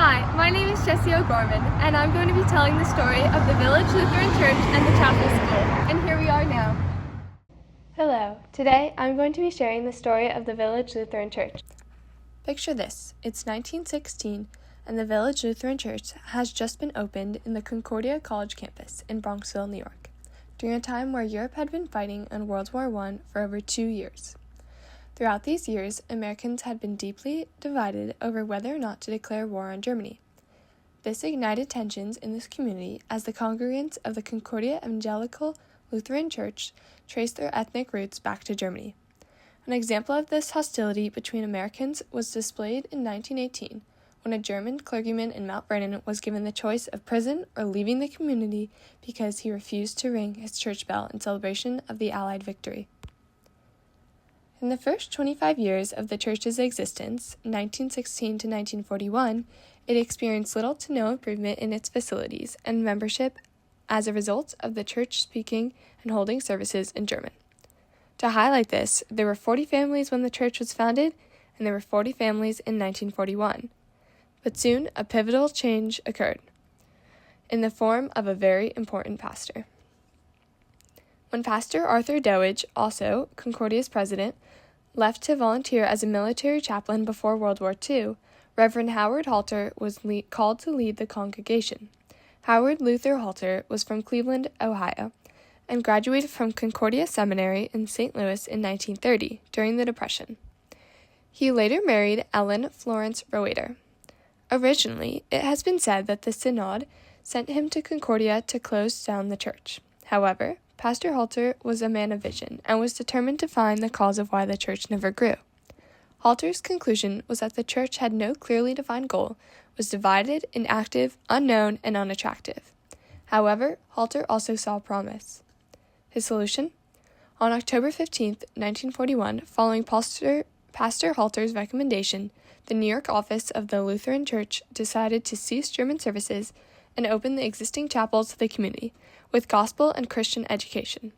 Hi, my name is Jessie O'Gorman, and I'm going to be telling the story of the Village Lutheran Church and the Chapel School, and here we are now. Hello, today I'm going to be sharing the story of the Village Lutheran Church. Picture this, it's 1916, and the Village Lutheran Church has just been opened in the Concordia College campus in Bronxville, New York, during a time where Europe had been fighting in World War I for over 2 years. Throughout these years, Americans had been deeply divided over whether or not to declare war on Germany. This ignited tensions in this community as the congregants of the Concordia Evangelical Lutheran Church traced their ethnic roots back to Germany. An example of this hostility between Americans was displayed in 1918, when a German clergyman in Mount Vernon was given the choice of prison or leaving the community because he refused to ring his church bell in celebration of the Allied victory. In the first 25 years of the church's existence, 1916 to 1941, it experienced little to no improvement in its facilities and membership as a result of the church speaking and holding services in German. To highlight this, there were 40 families when the church was founded, and there were 40 families in 1941. But soon, a pivotal change occurred, in the form of a very important pastor. When Pastor Arthur Dowidge, also Concordia's president, left to volunteer as a military chaplain before World War II, Reverend Howard Halter was called to lead the congregation. Howard Luther Halter was from Cleveland, Ohio, and graduated from Concordia Seminary in St. Louis in 1930, during the Depression. He later married Ellen Florence Roeder. Originally, it has been said that the Synod sent him to Concordia to close down the church. However, Pastor Halter was a man of vision and was determined to find the cause of why the church never grew. Halter's conclusion was that the church had no clearly defined goal, was divided, inactive, unknown, and unattractive. However, Halter also saw promise. His solution? On October 15, 1941, following Pastor Halter's recommendation, the New York office of the Lutheran Church decided to cease German services and open the existing chapels to the community, with gospel and Christian education.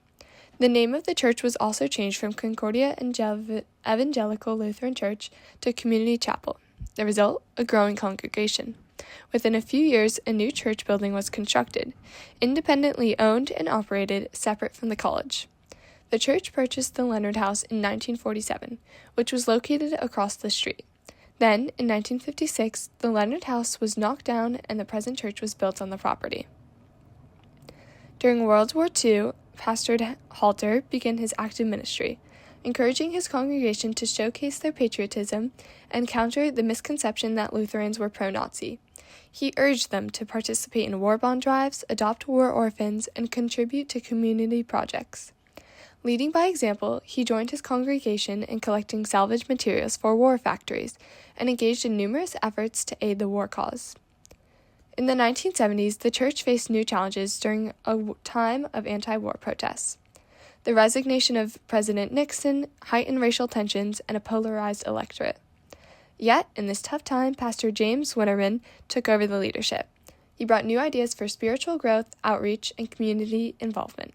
The name of the church was also changed from Concordia Evangelical Lutheran Church to Community Chapel. The result, a growing congregation. Within a few years, a new church building was constructed, independently owned and operated, separate from the college. The church purchased the Leonard House in 1947, which was located across the street. Then, in 1956, the Leonard House was knocked down and the present church was built on the property. During World War II, Pastor Halter began his active ministry, encouraging his congregation to showcase their patriotism and counter the misconception that Lutherans were pro-Nazi. He urged them to participate in war bond drives, adopt war orphans, and contribute to community projects. Leading by example, he joined his congregation in collecting salvage materials for war factories and engaged in numerous efforts to aid the war cause. In the 1970s, the church faced new challenges during a time of anti-war protests. The resignation of President Nixon, heightened racial tensions, and a polarized electorate. Yet, in this tough time, Pastor James Winterman took over the leadership. He brought new ideas for spiritual growth, outreach, and community involvement.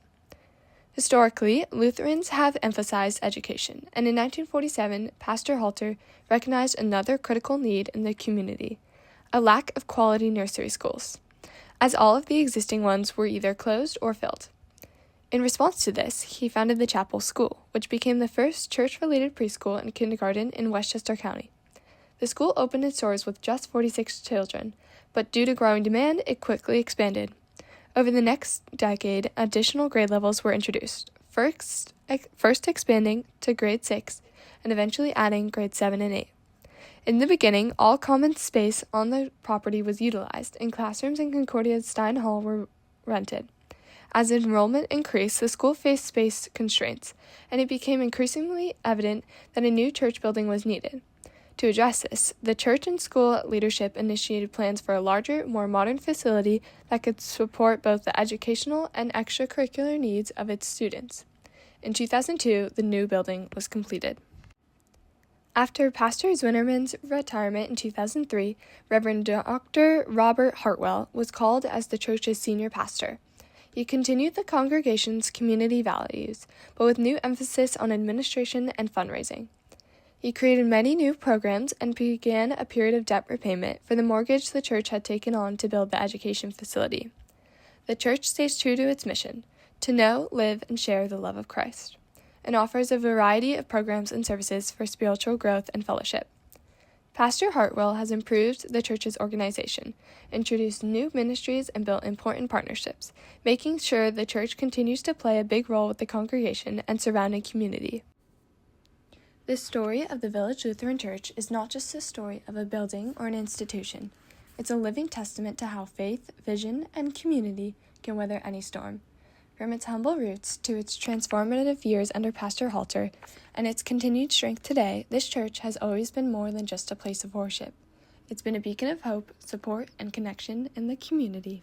Historically, Lutherans have emphasized education, and in 1947, Pastor Halter recognized another critical need in the community: a lack of quality nursery schools, as all of the existing ones were either closed or filled. In response to this, he founded the Chapel School, which became the first church-related preschool and kindergarten in Westchester County. The school opened its doors with just 46 children, but due to growing demand, it quickly expanded. Over the next decade, additional grade levels were introduced, first expanding to grade 6 and eventually adding grade 7 and 8. In the beginning, all common space on the property was utilized, and classrooms in Concordia's Stein Hall were rented. As enrollment increased, the school faced space constraints, and it became increasingly evident that a new church building was needed. To address this, the church and school leadership initiated plans for a larger, more modern facility that could support both the educational and extracurricular needs of its students. In 2002, the new building was completed. After Pastor Zwinnerman's retirement in 2003, Reverend Dr. Robert Hartwell was called as the church's senior pastor. He continued the congregation's community values, but with new emphasis on administration and fundraising. He created many new programs and began a period of debt repayment for the mortgage the church had taken on to build the education facility. The church stays true to its mission, to know, live, and share the love of Christ, and offers a variety of programs and services for spiritual growth and fellowship. Pastor Hartwell has improved the church's organization, introduced new ministries, and built important partnerships, making sure the church continues to play a big role with the congregation and surrounding community. The story of the Village Lutheran Church is not just a story of a building or an institution. It's a living testament to how faith, vision, and community can weather any storm. From its humble roots to its transformative years under Pastor Halter and its continued strength today, this church has always been more than just a place of worship. It's been a beacon of hope, support, and connection in the community.